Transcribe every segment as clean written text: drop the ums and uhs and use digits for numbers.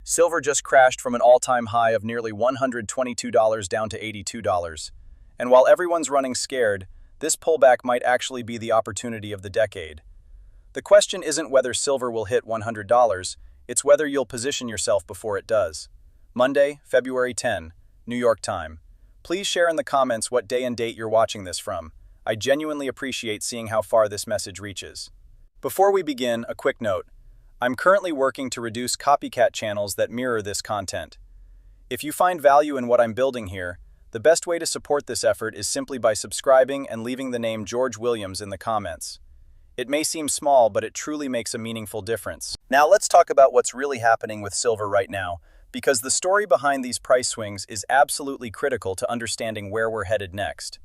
Silver just crashed from an all-time high of nearly $122 down to $82. And while everyone's running scared, this pullback might actually be the opportunity of the decade. The question isn't whether silver will hit $100, it's whether you'll position yourself before it does. Monday, February 10, New York time. Please share in the comments what day and date you're watching this from. I genuinely appreciate seeing how far this message reaches. Before we begin, a quick note. I'm currently working to reduce copycat channels that mirror this content. If you find value in what I'm building here, the best way to support this effort is simply by subscribing and leaving the name George Williams in the comments. It may seem small, but it truly makes a meaningful difference. Now let's talk about what's really happening with silver right now, because the story behind these price swings is absolutely critical to understanding where we're headed next.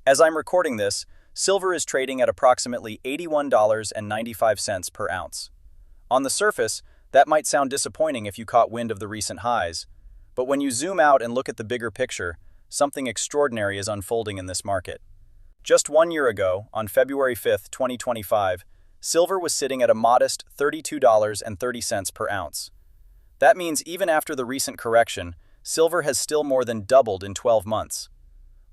As I'm recording this, silver is trading at approximately $81.95 per ounce. On the surface, that might sound disappointing if you caught wind of the recent highs, but when you zoom out and look at the bigger picture, something extraordinary is unfolding in this market. Just 1 year ago, on February 5, 2025, silver was sitting at a modest $32.30 per ounce. That means even after the recent correction, silver has still more than doubled in 12 months.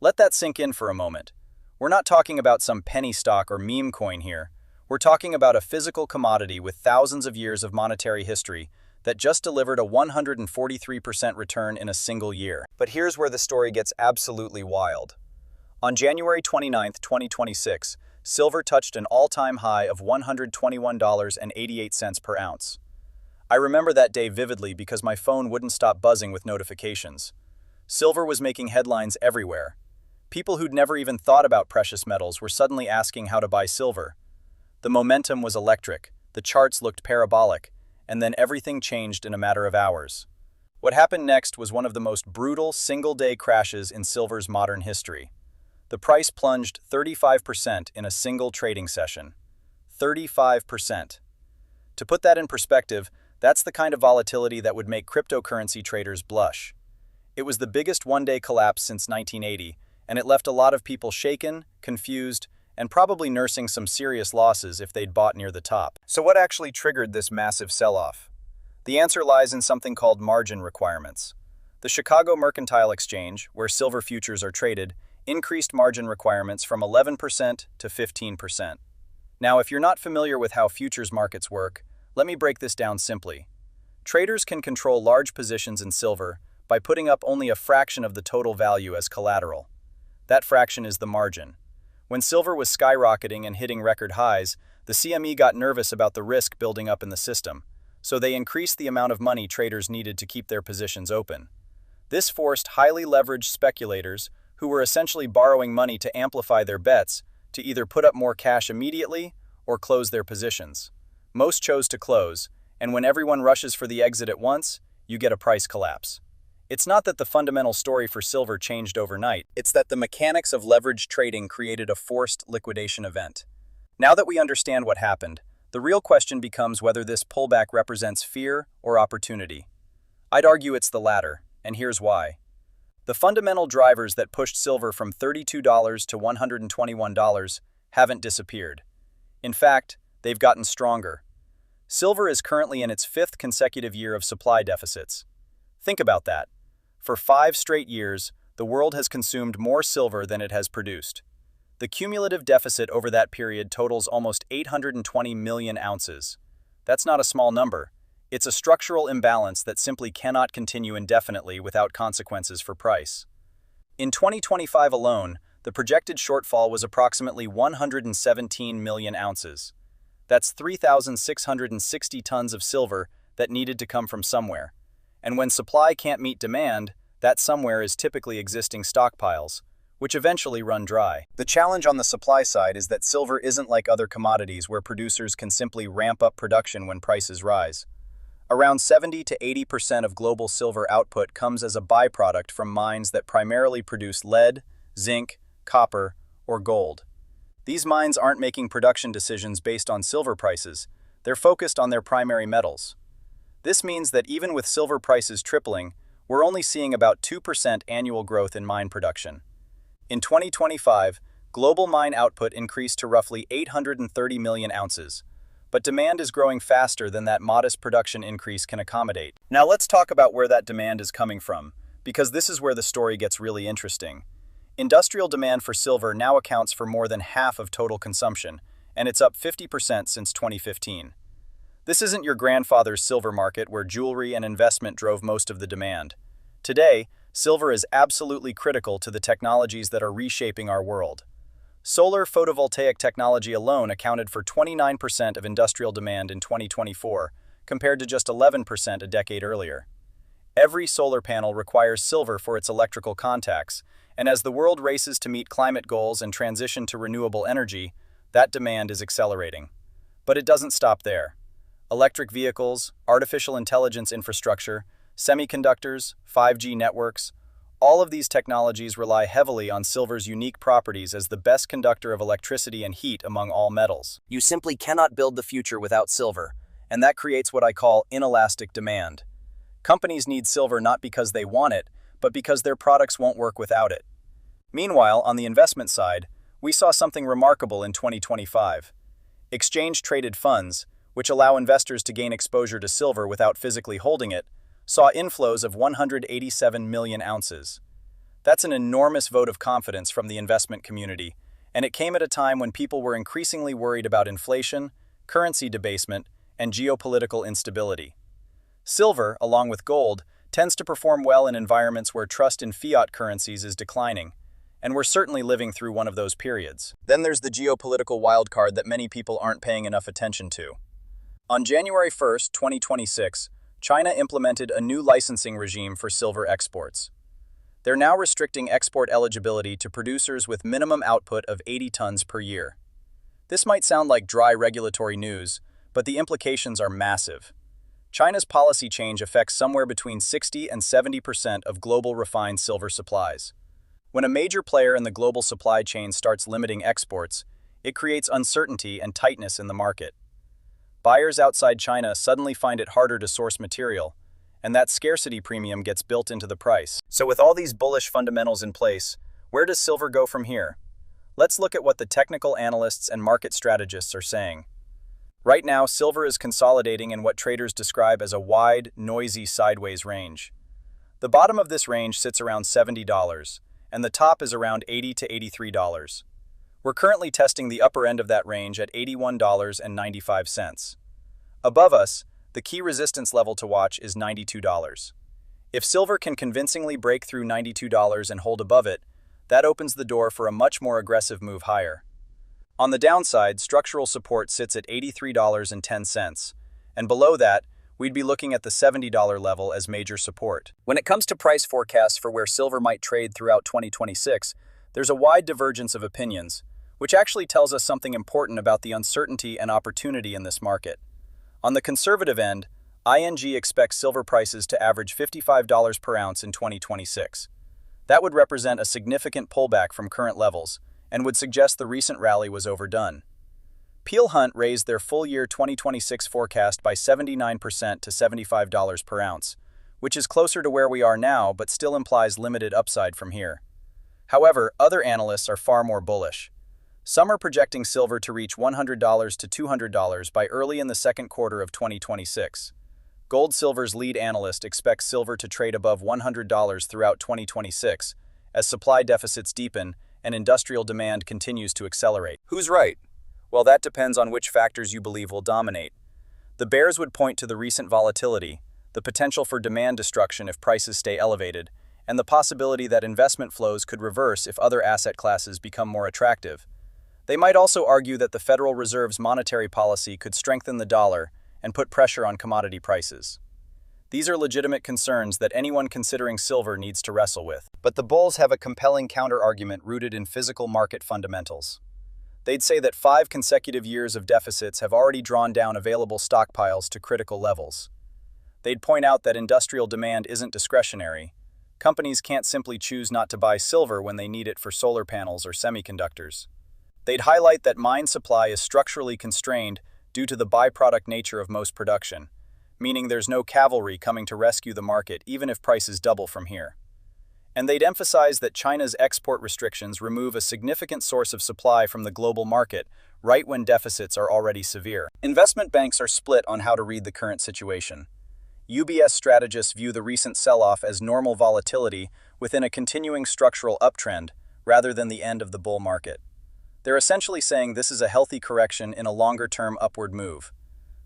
Let that sink in for a moment. We're not talking about some penny stock or meme coin here. We're talking about a physical commodity with thousands of years of monetary history that just delivered a 143% return in a single year. But here's where the story gets absolutely wild. On January 29, 2026, silver touched an all-time high of $121.88 per ounce. I remember that day vividly because my phone wouldn't stop buzzing with notifications. Silver was making headlines everywhere. People who'd never even thought about precious metals were suddenly asking how to buy silver. The momentum was electric, the charts looked parabolic, and then everything changed in a matter of hours. What happened next was one of the most brutal single-day crashes in silver's modern history. The price plunged 35% in a single trading session. 35%. To put that in perspective, that's the kind of volatility that would make cryptocurrency traders blush. It was the biggest one-day collapse since 1980, and it left a lot of people shaken, confused, and probably nursing some serious losses if they'd bought near the top. So what actually triggered this massive sell-off? The answer lies in something called margin requirements. The Chicago Mercantile Exchange, where silver futures are traded, increased margin requirements from 11% to 15%. Now, if you're not familiar with how futures markets work, let me break this down simply. Traders can control large positions in silver by putting up only a fraction of the total value as collateral. That fraction is the margin. When silver was skyrocketing and hitting record highs, the CME got nervous about the risk building up in the system, so they increased the amount of money traders needed to keep their positions open. This forced highly leveraged speculators, who were essentially borrowing money to amplify their bets, to either put up more cash immediately or close their positions. Most chose to close, and when everyone rushes for the exit at once, you get a price collapse. It's not that the fundamental story for silver changed overnight, it's that the mechanics of leveraged trading created a forced liquidation event. Now that we understand what happened, the real question becomes whether this pullback represents fear or opportunity. I'd argue it's the latter, and here's why. The fundamental drivers that pushed silver from $32 to $121 haven't disappeared. In fact, they've gotten stronger. Silver is currently in its 5th consecutive year of supply deficits. Think about that. For 5 straight years, the world has consumed more silver than it has produced. The cumulative deficit over that period totals almost 820 million ounces. That's not a small number. It's a structural imbalance that simply cannot continue indefinitely without consequences for price. In 2025 alone, the projected shortfall was approximately 117 million ounces. That's 3,660 tons of silver that needed to come from somewhere. And when supply can't meet demand, that somewhere is typically existing stockpiles, which eventually run dry. The challenge on the supply side is that silver isn't like other commodities where producers can simply ramp up production when prices rise. Around 70 to 80% of global silver output comes as a byproduct from mines that primarily produce lead, zinc, copper, or gold. These mines aren't making production decisions based on silver prices, they're focused on their primary metals. This means that even with silver prices tripling, we're only seeing about 2% annual growth in mine production. In 2025, global mine output increased to roughly 830 million ounces, but demand is growing faster than that modest production increase can accommodate. Now let's talk about where that demand is coming from, because this is where the story gets really interesting. Industrial demand for silver now accounts for more than half of total consumption, and it's up 50% since 2015. This isn't your grandfather's silver market where jewelry and investment drove most of the demand. Today, silver is absolutely critical to the technologies that are reshaping our world. Solar photovoltaic technology alone accounted for 29% of industrial demand in 2024, compared to just 11% a decade earlier. Every solar panel requires silver for its electrical contacts, and as the world races to meet climate goals and transition to renewable energy, that demand is accelerating. But it doesn't stop there. Electric vehicles, artificial intelligence infrastructure, semiconductors, 5G networks, all of these technologies rely heavily on silver's unique properties as the best conductor of electricity and heat among all metals. You simply cannot build the future without silver, and that creates what I call inelastic demand. Companies need silver not because they want it, but because their products won't work without it. Meanwhile, on the investment side, we saw something remarkable in 2025. Exchange-traded funds, which allow investors to gain exposure to silver without physically holding it, saw inflows of 187 million ounces. That's an enormous vote of confidence from the investment community, and it came at a time when people were increasingly worried about inflation, currency debasement, and geopolitical instability. Silver, along with gold, tends to perform well in environments where trust in fiat currencies is declining, and we're certainly living through one of those periods. Then there's the geopolitical wildcard that many people aren't paying enough attention to. On January 1st, 2026, China implemented a new licensing regime for silver exports. They're now restricting export eligibility to producers with minimum output of 80 tons per year. This might sound like dry regulatory news, but the implications are massive. China's policy change affects somewhere between 60 and 70% of global refined silver supplies. When a major player in the global supply chain starts limiting exports, it creates uncertainty and tightness in the market. Buyers outside China suddenly find it harder to source material, and that scarcity premium gets built into the price. So with all these bullish fundamentals in place, where does silver go from here? Let's look at what the technical analysts and market strategists are saying. Right now, silver is consolidating in what traders describe as a wide, noisy sideways range. The bottom of this range sits around $70, and the top is around $80 to $83. We're currently testing the upper end of that range at $81.95. Above us, the key resistance level to watch is $92. If silver can convincingly break through $92 and hold above it, that opens the door for a much more aggressive move higher. On the downside, structural support sits at $83.10, and below that, we'd be looking at the $70 level as major support. When it comes to price forecasts for where silver might trade throughout 2026, there's a wide divergence of opinions, which actually tells us something important about the uncertainty and opportunity in this market. On the conservative end, ING expects silver prices to average $55 per ounce in 2026. That would represent a significant pullback from current levels, and would suggest the recent rally was overdone. Peel Hunt raised their full-year 2026 forecast by 79% to $75 per ounce, which is closer to where we are now but still implies limited upside from here. However, other analysts are far more bullish. Some are projecting silver to reach $100 to $200 by early in the second quarter of 2026. Gold Silver's lead analyst expects silver to trade above $100 throughout 2026, as supply deficits deepen and industrial demand continues to accelerate. Who's right? Well, that depends on which factors you believe will dominate. The bears would point to the recent volatility, the potential for demand destruction if prices stay elevated, and the possibility that investment flows could reverse if other asset classes become more attractive. They might also argue that the Federal Reserve's monetary policy could strengthen the dollar and put pressure on commodity prices. These are legitimate concerns that anyone considering silver needs to wrestle with. But the bulls have a compelling counter-argument rooted in physical market fundamentals. They'd say that 5 consecutive years of deficits have already drawn down available stockpiles to critical levels. They'd point out that industrial demand isn't discretionary. Companies can't simply choose not to buy silver when they need it for solar panels or semiconductors. They'd highlight that mine supply is structurally constrained due to the byproduct nature of most production, meaning there's no cavalry coming to rescue the market even if prices double from here. And they'd emphasize that China's export restrictions remove a significant source of supply from the global market, right when deficits are already severe. Investment banks are split on how to read the current situation. UBS strategists view the recent sell-off as normal volatility within a continuing structural uptrend, rather than the end of the bull market. They're essentially saying this is a healthy correction in a longer-term upward move.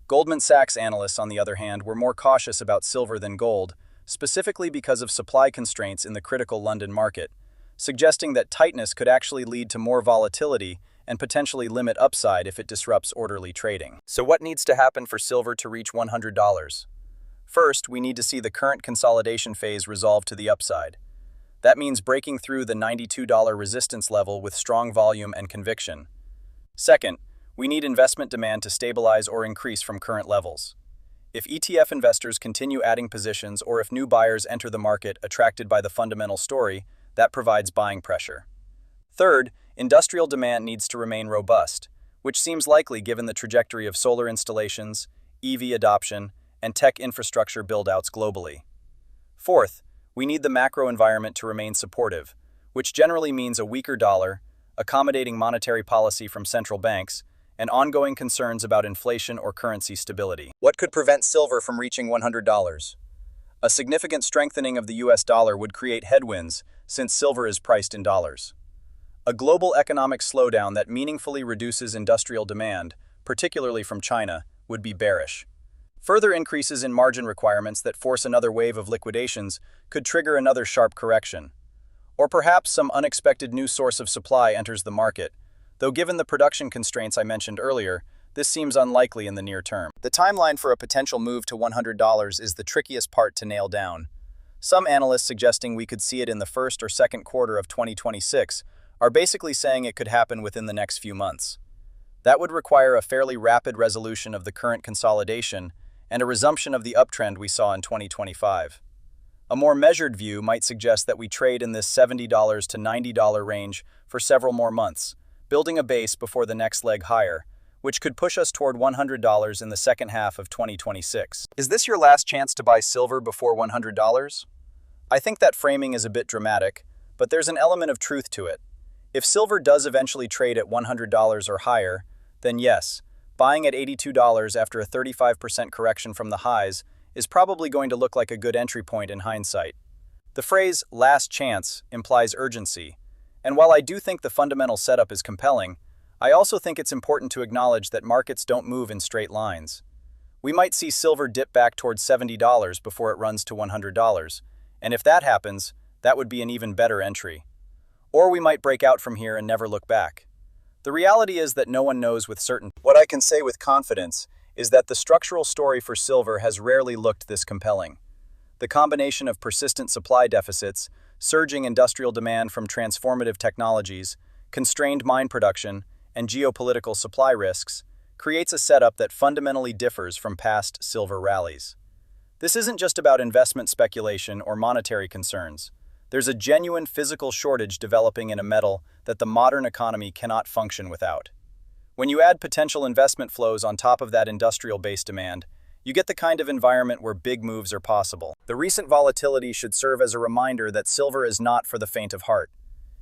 Goldman Sachs analysts, on the other hand, were more cautious about silver than gold, specifically because of supply constraints in the critical London market, suggesting that tightness could actually lead to more volatility and potentially limit upside if it disrupts orderly trading. So what needs to happen for silver to reach $100? First, we need to see the current consolidation phase resolve to the upside. That means breaking through the $92 resistance level with strong volume and conviction. Second, we need investment demand to stabilize or increase from current levels. If ETF investors continue adding positions or if new buyers enter the market attracted by the fundamental story, that provides buying pressure. Third, industrial demand needs to remain robust, which seems likely given the trajectory of solar installations, EV adoption, and tech infrastructure build-outs globally. Fourth, we need the macro environment to remain supportive, which generally means a weaker dollar, accommodating monetary policy from central banks, and ongoing concerns about inflation or currency stability. What could prevent silver from reaching $100? A significant strengthening of the US dollar would create headwinds, since silver is priced in dollars. A global economic slowdown that meaningfully reduces industrial demand, particularly from China, would be bearish. Further increases in margin requirements that force another wave of liquidations could trigger another sharp correction. Or perhaps some unexpected new source of supply enters the market, though given the production constraints I mentioned earlier, this seems unlikely in the near term. The timeline for a potential move to $100 is the trickiest part to nail down. Some analysts suggesting we could see it in the first or second quarter of 2026 are basically saying it could happen within the next few months. That would require a fairly rapid resolution of the current consolidation and a resumption of the uptrend we saw in 2025. A more measured view might suggest that we trade in this $70 to $90 range for several more months, building a base before the next leg higher, which could push us toward $100 in the second half of 2026. Is this your last chance to buy silver before $100? I think that framing is a bit dramatic, but there's an element of truth to it. If silver does eventually trade at $100 or higher, then yes, buying at $82 after a 35% correction from the highs is probably going to look like a good entry point in hindsight. The phrase "last chance" implies urgency, and while I do think the fundamental setup is compelling, I also think it's important to acknowledge that markets don't move in straight lines. We might see silver dip back towards $70 before it runs to $100, and if that happens, that would be an even better entry. Or we might break out from here and never look back. The reality is that no one knows with certainty. What I can say with confidence is that the structural story for silver has rarely looked this compelling. The combination of persistent supply deficits, surging industrial demand from transformative technologies, constrained mine production, and geopolitical supply risks creates a setup that fundamentally differs from past silver rallies. This isn't just about investment speculation or monetary concerns. There's a genuine physical shortage developing in a metal that the modern economy cannot function without. When you add potential investment flows on top of that industrial-based demand, you get the kind of environment where big moves are possible. The recent volatility should serve as a reminder that silver is not for the faint of heart.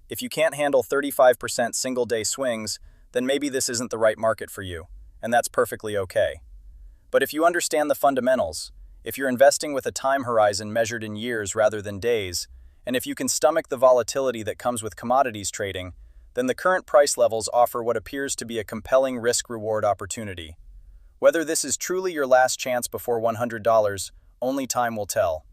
If you can't handle 35% single-day swings, then maybe this isn't the right market for you, and that's perfectly okay. But if you understand the fundamentals, if you're investing with a time horizon measured in years rather than days, and if you can stomach the volatility that comes with commodities trading, then the current price levels offer what appears to be a compelling risk-reward opportunity. Whether this is truly your last chance before $100, only time will tell.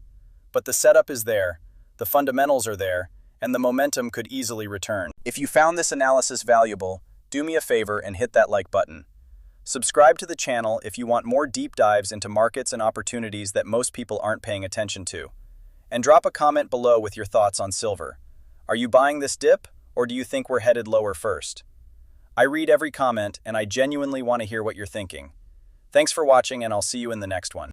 But the setup is there, the fundamentals are there, and the momentum could easily return. If you found this analysis valuable, do me a favor and hit that like button. Subscribe to the channel if you want more deep dives into markets and opportunities that most people aren't paying attention to. And drop a comment below with your thoughts on silver. Are you buying this dip, or do you think we're headed lower first? I read every comment, and I genuinely want to hear what you're thinking. Thanks for watching, and I'll see you in the next one.